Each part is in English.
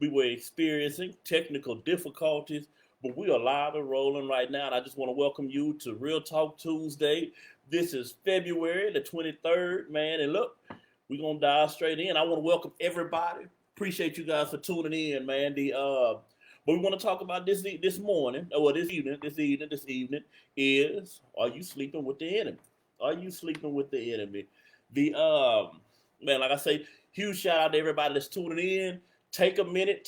We were experiencing technical difficulties, but we are live and rolling right now. And I just want to welcome you to Real Talk Tuesday. This is February the 23rd, man. And look, we're going to dive straight in. I want to welcome everybody. Appreciate you guys for tuning in, man. But we want to talk about this morning, or this evening is, are you sleeping with the enemy? Are you sleeping with the enemy? The Man, like I say, huge shout out to everybody that's tuning in. Take a minute,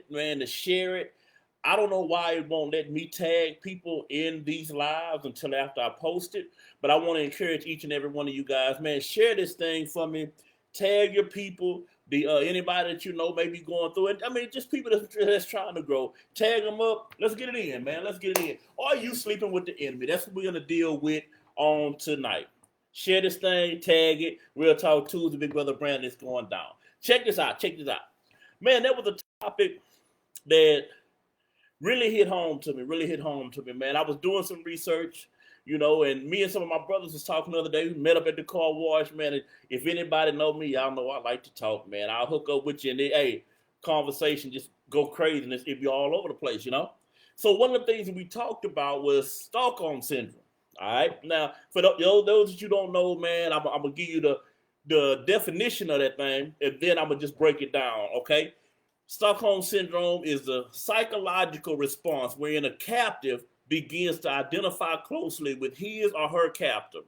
man, to share it. I don't know why it won't let me tag people in these lives until after I post it, but I want to encourage each and every one of you guys, man, share this thing for me. Tag your people, the anybody that you know may be going through it. I mean, just people that's trying to grow. Tag them up. Let's get it in, man. Let's get it in. Are you sleeping with the enemy? That's what we're gonna deal with on tonight. Share this thing, tag it. Real Talk Tuesday, Big Brother Brandon is going down. Check this out. Man, that was a topic that really hit home to me, man. I was doing some research, and me and some of my brothers was talking the other day. We met up at the car wash, man. And if anybody know me, y'all know I like to talk, man. I'll hook up with you and hey, conversation just go crazy and it be all over the place, So one of the things that we talked about was Stockholm Syndrome. All right. Now, for those that you don't know, man, I'm gonna give you the definition of that thing, and then I'm gonna just break it down. Okay. Stockholm Syndrome is the psychological response wherein a captive begins to identify closely with his or her captor,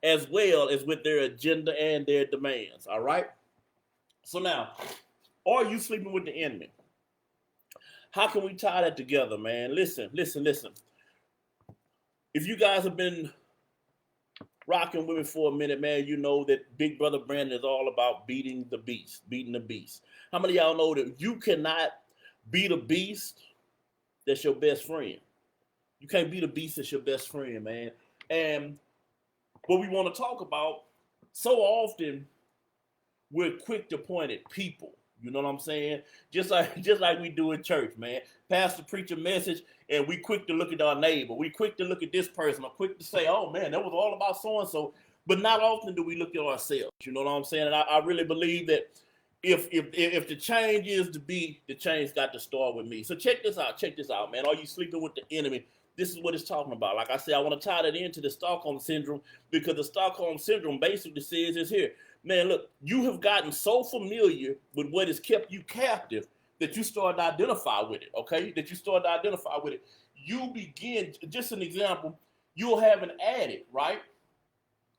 as well as with their agenda and their demands. All right. So now, are you sleeping with the enemy? How can we tie that together, man? Listen. If you guys have been rocking with me for a minute, man, you know that Big Brother Brandon is all about beating the beast. How many of y'all know that you cannot beat a beast that's your best friend? You can't beat a beast that's your best friend, man. And what we want to talk about, so often we're quick to point at people. You know what I'm saying? Just like we do in church, man. Pastor preach a message, and we quick to look at our neighbor. We quick to look at this person. I'm quick to say, oh, man, that was all about so-and-so. But not often do we look at ourselves. You know what I'm saying? And I really believe that if the change is to be, the change got to start with me. So check this out, man. Are you sleeping with the enemy? This is what it's talking about. Like I said, I want to tie that into the Stockholm Syndrome, because the Stockholm Syndrome basically says it's here. Man, look, you have gotten so familiar with what has kept you captive that you start to identify with it, okay? You begin, just an example, you'll have an addict, right?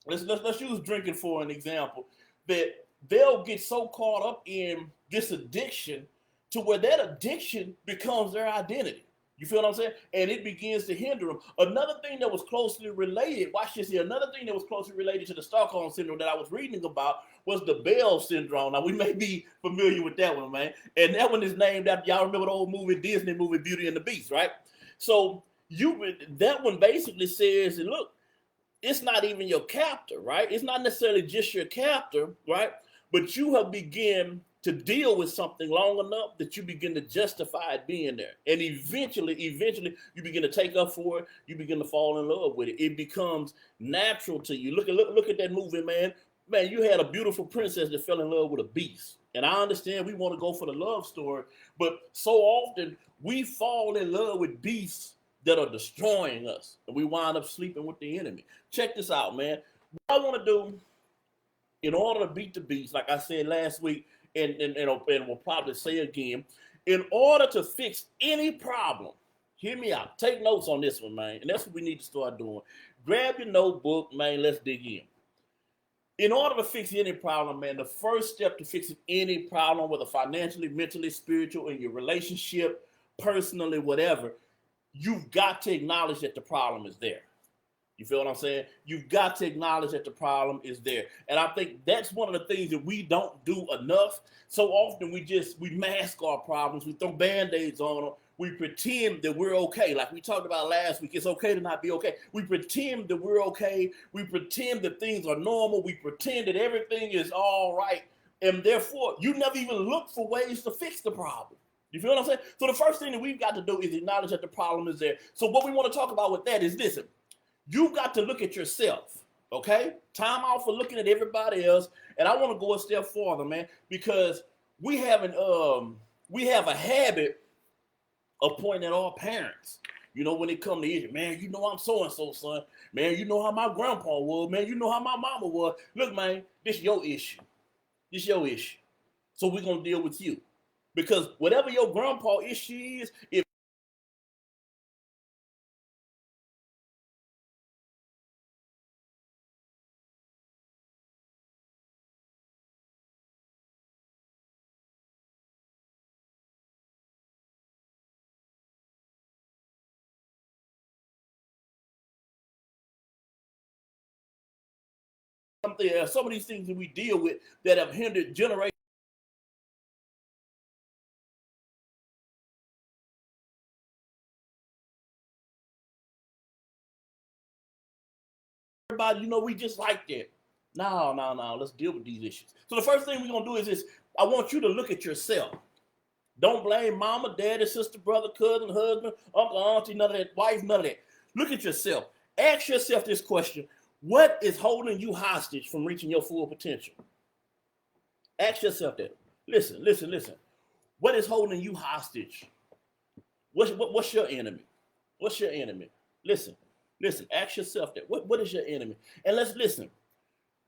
Let's use drinking for an example, that they'll get so caught up in this addiction to where that addiction becomes their identity. You feel what I'm saying? And it begins to hinder them. Another thing that was closely related, watch this here, another thing that was closely related to the Stockholm Syndrome that I was reading about was the Bell Syndrome. Now, we may be familiar with that one, man. And that one is named after, y'all remember the old Disney movie, Beauty and the Beast, right? So that one basically says, look, it's not even your captor, right? It's not necessarily just your captor, right? But you have begun to deal with something long enough that you begin to justify it being there. And eventually, you begin to take up for it. You begin to fall in love with it. It becomes natural to you. Look at that movie, man. Man, you had a beautiful princess that fell in love with a beast. And I understand we want to go for the love story, but so often we fall in love with beasts that are destroying us, and we wind up sleeping with the enemy. Check this out, man. What I want to do in order to beat the beast, like I said last week, and we'll probably say again, in order to fix any problem, hear me out. Take notes on this one, man. And that's what we need to start doing. Grab your notebook, man. Let's dig in. In order to fix any problem, man, the first step to fixing any problem, whether financially, mentally, spiritual, in your relationship, personally, whatever, you've got to acknowledge that the problem is there. You feel what I'm saying? You've got to acknowledge that the problem is there. And I think that's one of the things that we don't do enough. So often we mask our problems. We throw Band-Aids on them. We pretend that we're okay. Like we talked about last week, it's okay to not be okay. We pretend that we're okay. We pretend that things are normal. We pretend that everything is all right. And therefore, you never even look for ways to fix the problem. You feel what I'm saying? So the first thing that we've got to do is acknowledge that the problem is there. So what we want to talk about with that is, listen, you've got to look at yourself, okay? Time out for looking at everybody else. And I want to go a step further, man, because we haven't we have a habit of pointing at our parents. You know, when it come to issue, man, you know I'm so-and-so, son. Man, you know how my grandpa was. Man, you know how my mama was. Look, man, this your issue. This your issue. So we're going to deal with you. Because whatever your grandpa issue is, if some of these things that we deal with that have hindered generations, everybody, you know, we just like that. No, let's deal with these issues. So the first thing we're going to do is this. I want you to look at yourself. Don't blame mama, daddy, sister, brother, cousin, husband, uncle, auntie, none of that, wife, none of that. Look at yourself. Ask yourself this question. What is holding you hostage from reaching your full potential? Ask yourself that. Listen. What is holding you hostage? What's your enemy? What's your enemy? Listen. Ask yourself that. What is your enemy? And let's listen.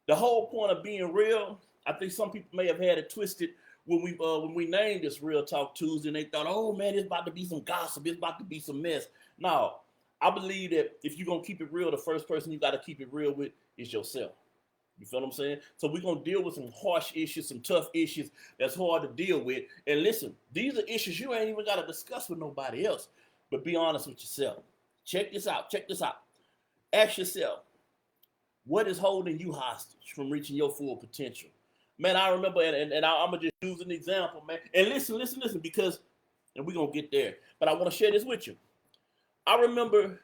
The whole point of being real, I think some people may have had it twisted when we named this Real Talk Tuesday, and they thought, oh man, it's about to be some gossip, it's about to be some mess. No, I believe that if you're gonna keep it real, the first person you got to keep it real with is yourself. You feel what I'm saying? So we're gonna deal with some harsh issues, some tough issues that's hard to deal with. And listen, these are issues you ain't even got to discuss with nobody else. But be honest with yourself. Check this out. Ask yourself, what is holding you hostage from reaching your full potential? Man, I remember, and I'm going to just use an example, man. And listen, because, and we're going to get there. But I want to share this with you. I remember,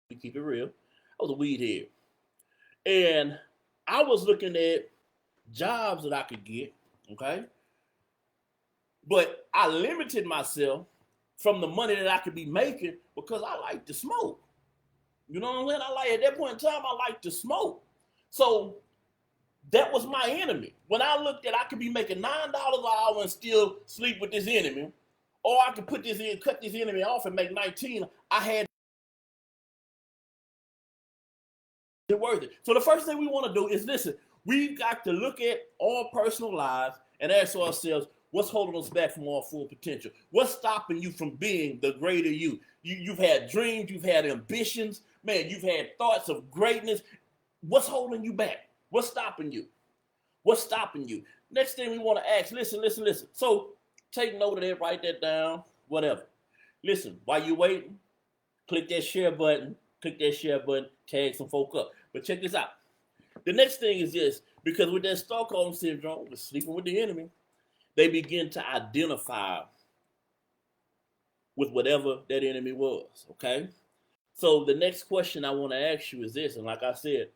we keep it real, I was a weed head. And I was looking at jobs that I could get, okay? But I limited myself from the money that I could be making because I like to smoke. You know what I'm saying? At that point in time, I like to smoke. So that was my enemy. When I looked at I could be making $9 an hour and still sleep with this enemy, or I could cut this enemy off and make 19, I had it worth it. So the first thing we want to do is listen, we've got to look at our personal lives and ask ourselves, what's holding us back from our full potential? What's stopping you from being the greater you? You've had dreams, you've had ambitions, man, you've had thoughts of greatness. What's holding you back? What's stopping you? Next thing we want to ask, listen. So take note of that, write that down, whatever. Listen, while you're waiting, click that share button, tag some folk up. But check this out. The next thing is this, because with that Stockholm Syndrome, with sleeping with the enemy, they begin to identify with whatever that enemy was, okay? So the next question I want to ask you is this, and like I said,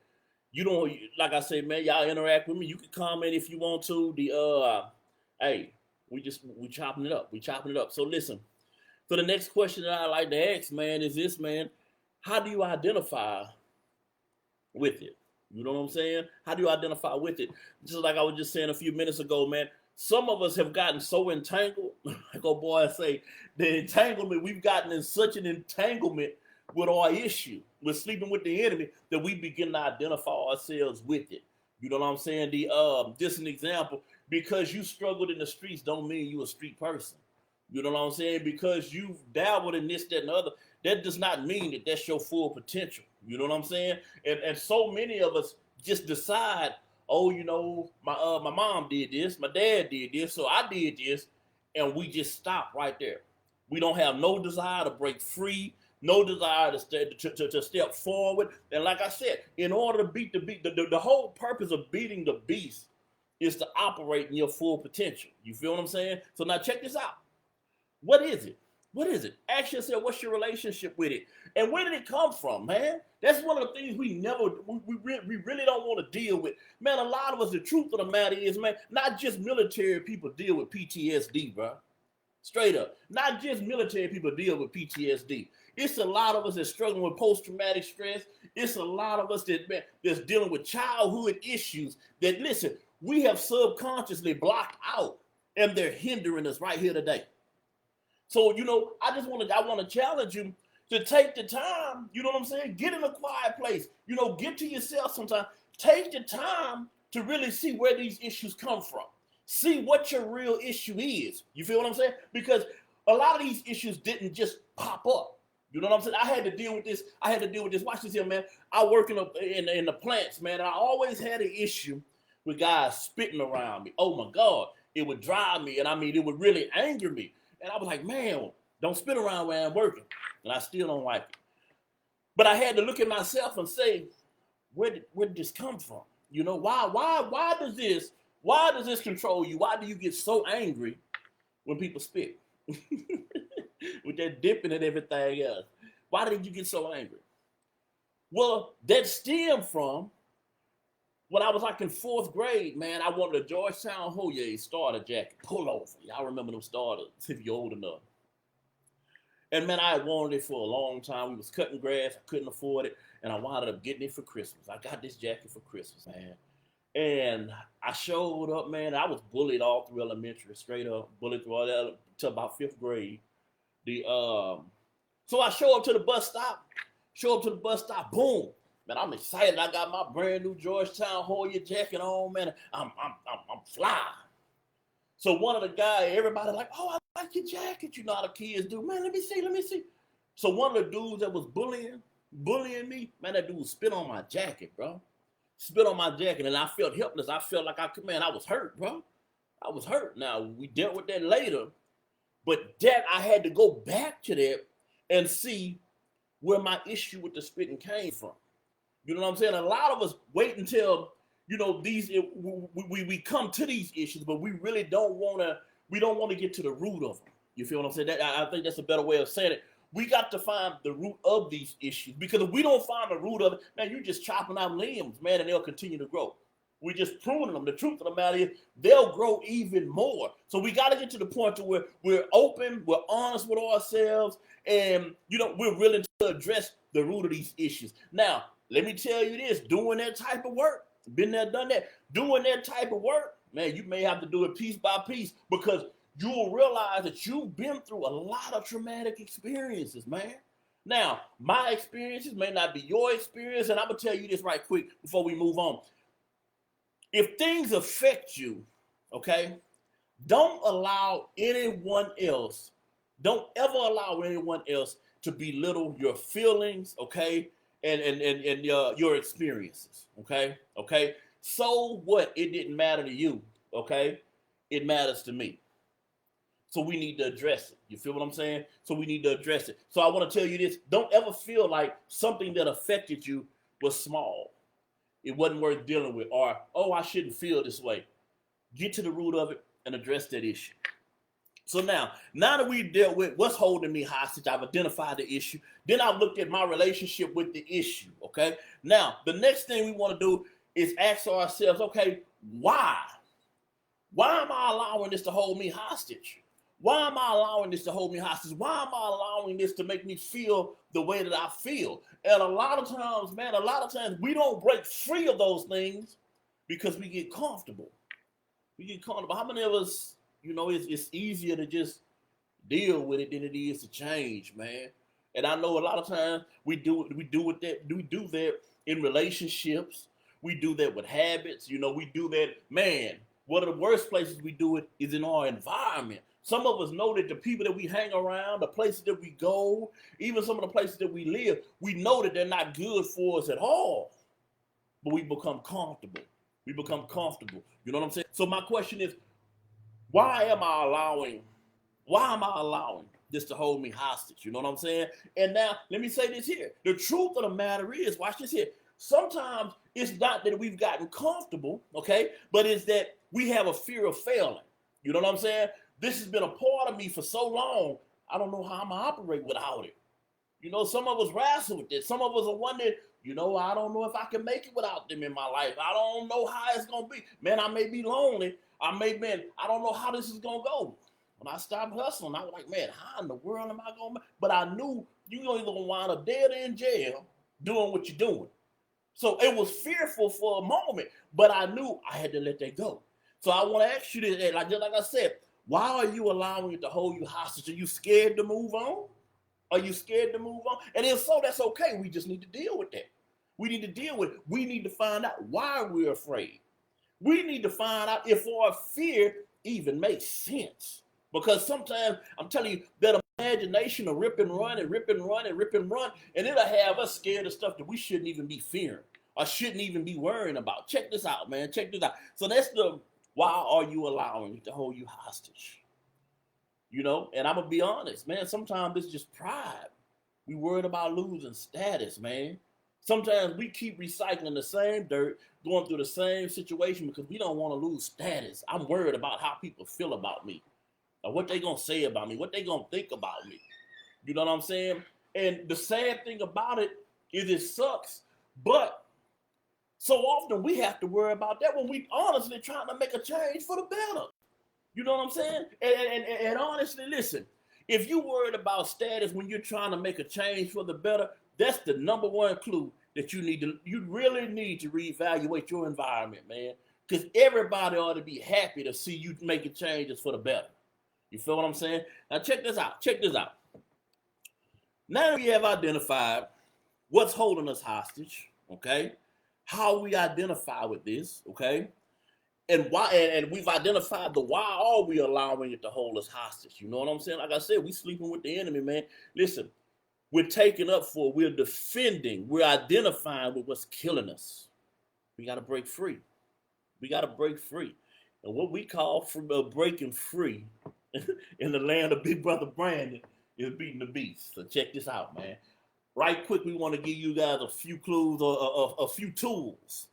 man, y'all interact with me. You can comment if you want to. Hey, we chopping it up. So listen. So the next question that I like to ask, man, is this, man. How do you identify with it? You know what I'm saying? How do you identify with it? Just like I was just saying a few minutes ago, man. Some of us have gotten so entangled, like old boy say, the entanglement, we've gotten in such an entanglement with our issue, with sleeping with the enemy, that we begin to identify ourselves with it. You know what I'm saying? Just an example, because you struggled in the streets don't mean you a street person. You know what I'm saying? Because you've dabbled in this, that, and the other, that does not mean that that's your full potential. You know what I'm saying? And so many of us just decide, oh, you know, my mom did this, my dad did this, so I did this, and we just stop right there. We don't have no desire to break free, no desire to step forward. And like I said, in order to beat the beast, the whole purpose of beating the beast is to operate in your full potential. You feel what I'm saying? So now check this out. What is it? Ask yourself, what's your relationship with it? And where did it come from, man? That's one of the things we really don't want to deal with. Man, a lot of us, the truth of the matter is, man, not just military people deal with PTSD, bro. Straight up. Not just military people deal with PTSD. It's a lot of us that's struggling with post-traumatic stress. It's a lot of us that's dealing with childhood issues that, listen, we have subconsciously blocked out, and they're hindering us right here today. So, I want to challenge you to take the time, you know what I'm saying? Get in a quiet place, get to yourself sometimes. Take the time to really see where these issues come from. See what your real issue is. You feel what I'm saying? Because a lot of these issues didn't just pop up. You know what I'm saying? I had to deal with this. Watch this here, man. I work in the plants, man. And I always had an issue with guys spitting around me. Oh my God. It would drive me. And I mean, it would really anger me. And I was like, man, don't spit around where I'm working. And I still don't like it. But I had to look at myself and say, where did this come from? Why does this control you? Why do you get so angry when people spit? With that dipping and everything else. Why did you get so angry? Well, that stemmed from when I was like in 4th grade, man. I wanted a Georgetown Hoyer starter jacket, pullover. Y'all remember them starters if you're old enough. And man, I had wanted it for a long time. We was cutting grass. I couldn't afford it. And I wound up getting it for Christmas. I got this jacket for Christmas, man. And I showed up, man. I was bullied all through elementary, straight up. Bullied through all that till about 5th grade. So I show up to the bus stop. Boom. Man, I'm excited. I got my brand new Georgetown Hoyer jacket on, man. I'm fly. So one of the guys, everybody like, oh, I like your jacket. You know how the kids do. Man, let me see. So one of the dudes that was bullying me, man, that dude spit on my jacket, bro. Spit on my jacket, and I felt helpless. I felt like I was hurt, bro. I was hurt. Now, we dealt with that later, but that I had to go back to that and see where my issue with the spitting came from. You know what I'm saying? A lot of us wait until, we come to these issues, but we really don't want to get to the root of them. You feel what I'm saying? I think that's a better way of saying it. We got to find the root of these issues, because if we don't find the root of it, man, you're just chopping out limbs, man, and they'll continue to grow. We're just pruning them. The truth of the matter is they'll grow even more. So we got to get to the point to where we're open, we're honest with ourselves, and, we're willing to address the root of these issues. Now, let me tell you this, doing that type of work, been there, done that, doing that type of work, man, you may have to do it piece by piece, because you will realize that you've been through a lot of traumatic experiences, man. Now, my experiences may not be your experience, and I'm going to tell you this right quick before we move on. If things affect you, okay, don't ever allow anyone else to belittle your feelings, okay, and your experiences, okay? So what? It didn't matter to you, okay? It matters to me. So we need to address it. You feel what I'm saying? So we need to address it. So I want to tell you this. Don't ever feel like something that affected you was small. It wasn't worth dealing with. Or, oh, I shouldn't feel this way. Get to the root of it and address that issue. So now that we've dealt with what's holding me hostage, I've identified the issue. Then I looked at my relationship with the issue, okay? Now, the next thing we want to do is ask ourselves, okay, why? Why am I allowing this to hold me hostage? Why am I allowing this to hold me hostage? Why am I allowing this to make me feel the way that I feel? And a lot of times we don't break free of those things because we get comfortable. How many of us, it's easier to just deal with it than it is to change, man? And I know a lot of times we do that in relationships. We do that with habits. We do that, man. One of the worst places we do it is in our environment. Some of us know that the people that we hang around, the places that we go, even some of the places that we live, we know that they're not good for us at all. But we become comfortable. You know what I'm saying? So my question is, why am I allowing this to hold me hostage? You know what I'm saying? And now, let me say this here. The truth of the matter is, watch this here. Sometimes it's not that we've gotten comfortable, okay? But it's that we have a fear of failing. You know what I'm saying? This has been a part of me for so long, I don't know how I'm going to operate without it. Some of us wrestle with this. Some of us are wondering, I don't know if I can make it without them in my life. I don't know how it's going to be. Man, I may be lonely. I don't know how this is going to go. When I stopped hustling, I was like, man, how in the world am I going to? But I knew you're either going to wind up dead or in jail doing what you're doing. So it was fearful for a moment, but I knew I had to let that go. So I want to ask you this, like I said, why are you allowing it to hold you hostage? Are you scared to move on? Are you scared to move on? And if so, that's okay. We just need to deal with that. We need to deal with it. We need to find out why we're afraid. We need to find out if our fear even makes sense. Because sometimes, I'm telling you, that imagination will rip and run and rip and run and rip and run, and it'll have us scared of stuff that we shouldn't even be fearing or shouldn't even be worrying about. Check this out, man. Check this out. So that's the why are you allowing it to hold you hostage? You know, and I'm going to be honest, man, sometimes it's just pride. We worried about losing status, man. Sometimes we keep recycling the same dirt, going through the same situation because we don't want to lose status. I'm worried about how people feel about me, or what they gonna say about me, what they gonna think about me. You know what I'm saying? And the sad thing about it is it sucks, but so often we have to worry about that when we honestly trying to make a change for the better. You know what I'm saying? And honestly, listen, if you worried about status when you're trying to make a change for the better, that's the number one clue that you really need to reevaluate your environment, man. Because everybody ought to be happy to see you making changes for the better. You feel what I'm saying? Now check this out. Check this out. Now we have identified what's holding us hostage, okay? How we identify with this, okay? And why, and we've identified the why are we allowing it to hold us hostage. You know what I'm saying? Like I said, we sleeping with the enemy, man. Listen, we're taking up for, we're defending, we're identifying with what's killing us. We got to break free. We got to break free. And what we call breaking free in the land of Big Brother Brandon is beating the beast. So check this out, man. Right quick, we want to give you guys a few clues or a few tools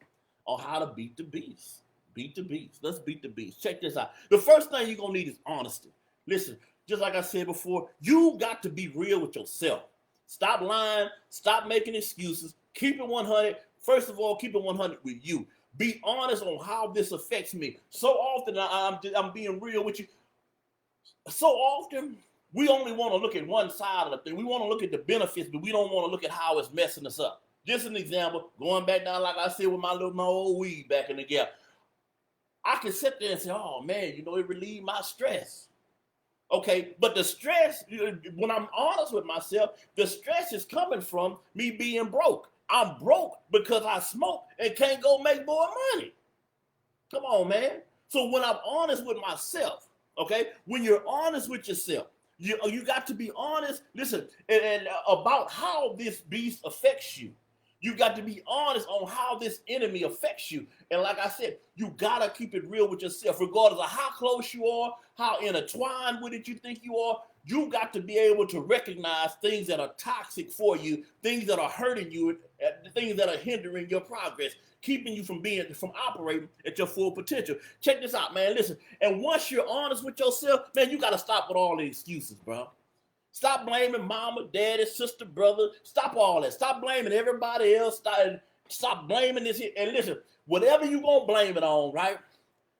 on how to beat the beast. Beat the beast. Let's beat the beast. Check this out. The first thing you're going to need is honesty. Listen, just like I said before, you got to be real with yourself. Stop lying. Stop making excuses. Keep it 100. First of all, keep it 100 with you. Be honest on how this affects me. So often, I'm being real with you. So often, we only want to look at one side of the thing. We want to look at the benefits, but we don't want to look at how it's messing us up. Just an example, going back down, like I said, with my old weed back in the gap. I can sit there and say, oh man, you know, it relieved my stress. Okay, but the stress, when I'm honest with myself, the stress is coming from me being broke. I'm broke because I smoke and can't go make more money. Come on, man. So when I'm honest with myself, okay, when you're honest with yourself, you got to be honest, listen, and about how this beast affects you. You got to be honest on how this enemy affects you. And like I said, you got to keep it real with yourself, regardless of how close you are, how intertwined with it you think you are. You got to be able to recognize things that are toxic for you, things that are hurting you, things that are hindering your progress, keeping you from operating at your full potential. Check this out, man. Listen, and once you're honest with yourself, man, you got to stop with all the excuses, bro. Stop blaming mama, daddy, sister, brother. Stop all that. Stop blaming everybody else. Stop blaming this here. And listen, whatever you gonna blame it on, right?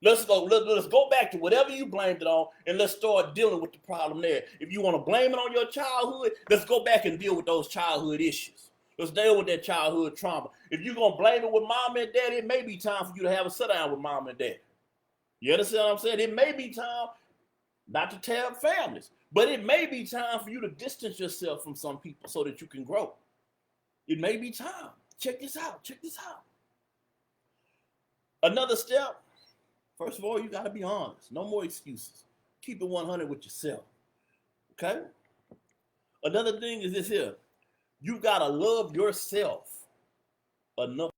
Let's go back to whatever you blamed it on, and let's start dealing with the problem there. If you want to blame it on your childhood, let's go back and deal with those childhood issues. Let's deal with that childhood trauma. If you're gonna blame it with mom and dad, it may be time for you to have a sit down with mom and dad. You understand what I'm saying? It may be time not to tear up families. But it may be time for you to distance yourself from some people so that you can grow. It may be time. Check this out. Check this out. Another step, first of all, you got to be honest. No more excuses. Keep it 100 with yourself. Okay? Another thing is this here. You got to love yourself enough.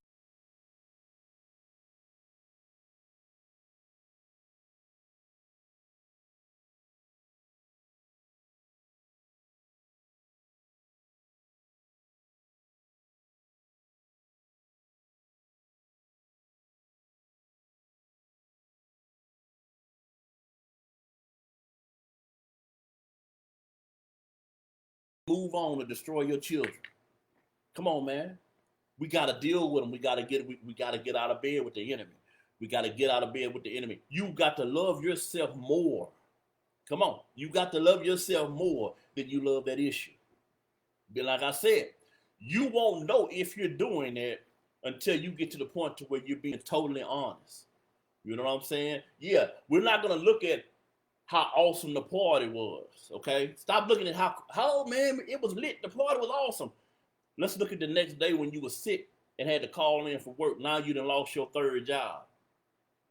Move on to destroy your children. Come on, man. We got to deal with them. We got to get out of bed with the enemy. We got to get out of bed with the enemy. You got to love yourself more. Come on. You got to love yourself more than you love that issue. But like I said, you won't know if you're doing that until you get to the point to where you're being totally honest. You know what I'm saying? Yeah, we're not gonna look at how awesome the party was. Okay, stop looking at how man it was lit. The party was awesome. Let's look at the next day when you were sick and had to call in for work. Now you done lost your third job.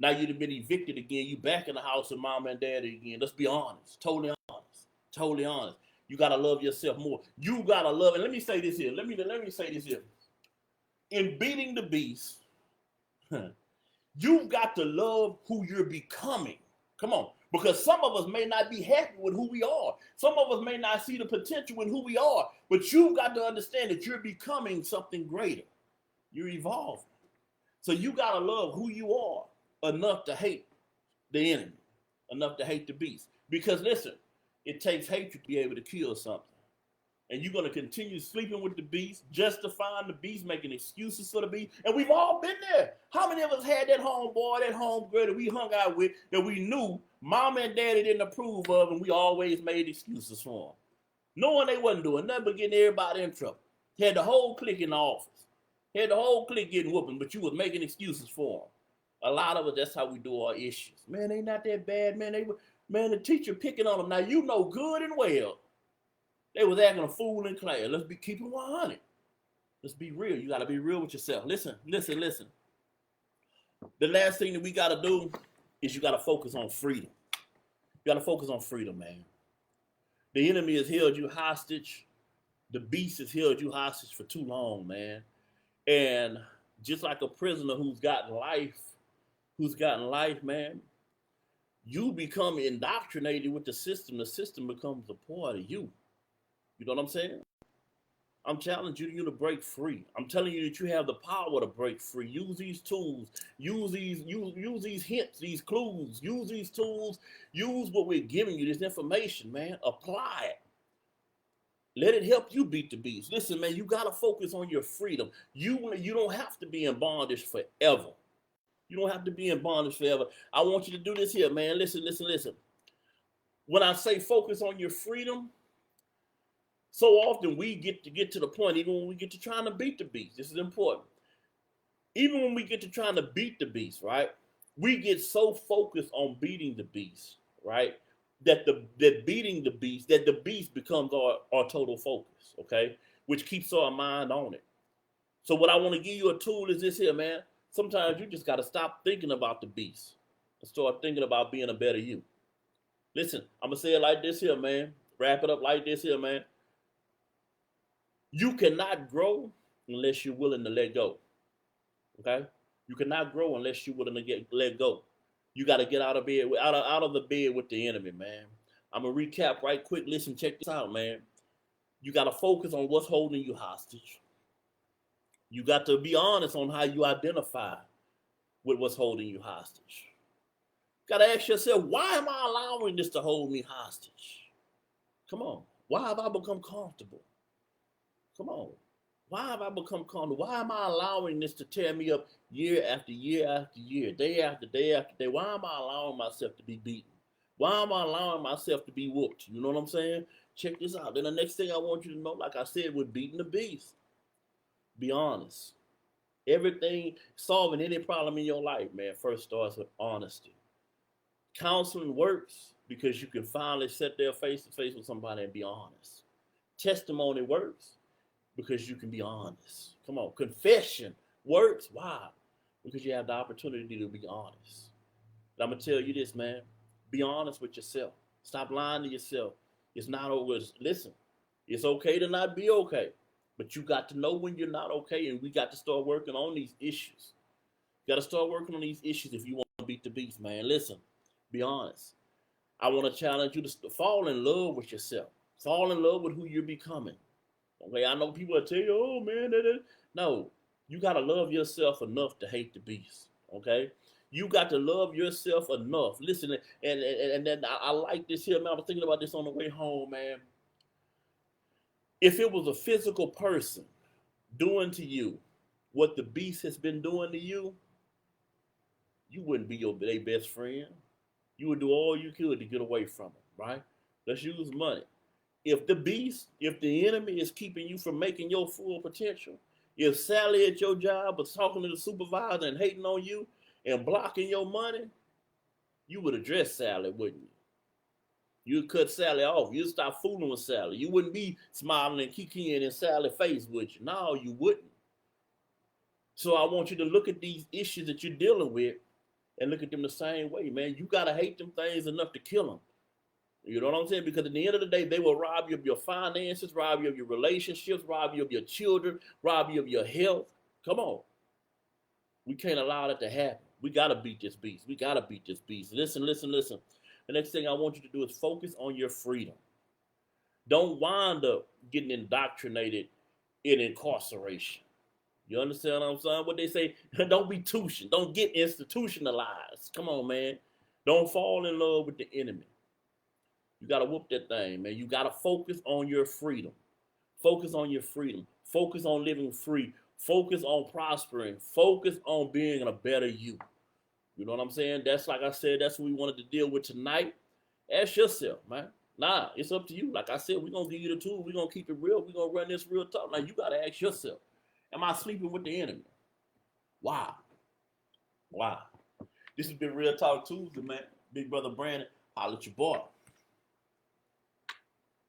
Now you done been evicted again. You back in the house with mom and daddy again. Let's be honest. Totally honest. Totally honest. You gotta love yourself more. You gotta love. And let me say this here. Let me say this here. In beating the beast, you've got to love who you're becoming. Come on. Because some of us may not be happy with who we are. Some of us may not see the potential in who we are. But you've got to understand that you're becoming something greater. You're evolving. So you got to love who you are enough to hate the enemy, enough to hate the beast. Because listen, it takes hatred to be able to kill something. And you're going to continue sleeping with the beast, justifying the beast, making excuses for the beast. And we've all been there. How many of us had that homeboy, that homegirl that we hung out with, that we knew mama and daddy didn't approve of, and we always made excuses for them? Knowing they wasn't doing nothing but getting everybody in trouble. Had the whole clique in the office. Had the whole clique getting whooping, but you was making excuses for them. A lot of us, that's how we do our issues. Man, they not that bad, man. Man, the teacher picking on them. Now, you know good and well they was acting a fool in class. Let's be keeping 100. Let's be real. You got to be real with yourself. Listen. The last thing that we got to do is you got to focus on freedom. You got to focus on freedom, man. The enemy has held you hostage. The beast has held you hostage for too long, man. And just like a prisoner who's gotten life, man, you become indoctrinated with the system. The system becomes a part of you. You know what I'm saying? I'm challenging you to break free. I'm telling you that you have the power to break free. Use these tools. Use these hints, these clues. Use these tools. Use what we're giving you, this information, man. Apply it. Let it help you beat the beast. Listen, man, you got to focus on your freedom. You don't have to be in bondage forever. You don't have to be in bondage forever. I want you to do this here, man. Listen. When I say focus on your freedom, so often we get to the point, even when we get to trying to beat the beast. This is important. Even when we get to trying to beat the beast, right? We get so focused on beating the beast, right? That beating the beast, that the beast becomes our total focus, okay? Which keeps our mind on it. So what I want to give you a tool is this here, man. Sometimes you just got to stop thinking about the beast and start thinking about being a better you. Listen, I'm going to say it like this here, man. Wrap it up like this here, man. You cannot grow unless you're willing to let go. Okay? You cannot grow unless you're willing to let go. You got to get out of bed, out of the bed with the enemy, man. I'm going to recap right quick. Listen, check this out, man. You got to focus on what's holding you hostage. You got to be honest on how you identify with what's holding you hostage. Got to ask yourself, why am I allowing this to hold me hostage? Come on. Why have I become comfortable? Come on. Why have I become comfortable? Why am I allowing this to tear me up year after year after year, day after day after day? Why am I allowing myself to be beaten? Why am I allowing myself to be whooped? You know what I'm saying? Check this out. Then the next thing I want you to know, like I said, with beating the beast, be honest. Everything, solving any problem in your life, man, first starts with honesty. Counseling works because you can finally sit there face to face with somebody and be honest. Testimony works because you can be honest. Come on. Confession works. Why? Because you have the opportunity to be honest. And I'm going to tell you this, man. Be honest with yourself. Stop lying to yourself. It's not always, listen, it's okay to not be okay. But you got to know when you're not okay, and we got to start working on these issues. You got to start working on these issues if you want to beat the beast, man. Listen, be honest. I want to challenge you to fall in love with yourself. Fall in love with who you're becoming. Okay, I know people will tell you, oh, man, no. You got to love yourself enough to hate the beast, okay? You got to love yourself enough. Listen, and then I like this here, man. I was thinking about this on the way home, man. If it was a physical person doing to you what the beast has been doing to you, you wouldn't be their best friend. You would do all you could to get away from it, right? Let's use money. If the beast, if the enemy is keeping you from making your full potential, If Sally at your job was talking to the supervisor and hating on you and blocking your money, you would address Sally, wouldn't you? You'd cut Sally off. You'd stop fooling with Sally. You wouldn't be smiling and kikiing in Sally's face, would you? No, you wouldn't. So I want you to look at these issues that you're dealing with and look at them the same way, man. You got to hate them things enough to kill them. You know what I'm saying? Because at the end of the day, they will rob you of your finances, rob you of your relationships, rob you of your children, rob you of your health. Come on. We can't allow that to happen. We got to beat this beast. We got to beat this beast. Listen, listen, listen. The next thing I want you to do is focus on your freedom. Don't wind up getting indoctrinated in incarceration. You understand what I'm saying? What they say, don't be tuition. Don't get institutionalized. Come on, man. Don't fall in love with the enemy. You got to whoop that thing, man. You got to focus on your freedom. Focus on your freedom. Focus on living free. Focus on prospering. Focus on being a better you. You know what I'm saying? That's, like I said, that's what we wanted to deal with tonight. Ask yourself, man. Nah, it's up to you. Like I said, we're going to give you the tool. We're going to keep it real. We're going to run this real talk. Now, you got to ask yourself, am I sleeping with the enemy? Why? Why? This has been Real Talk Tuesday, man. Big Brother Brandon, holla at your boy.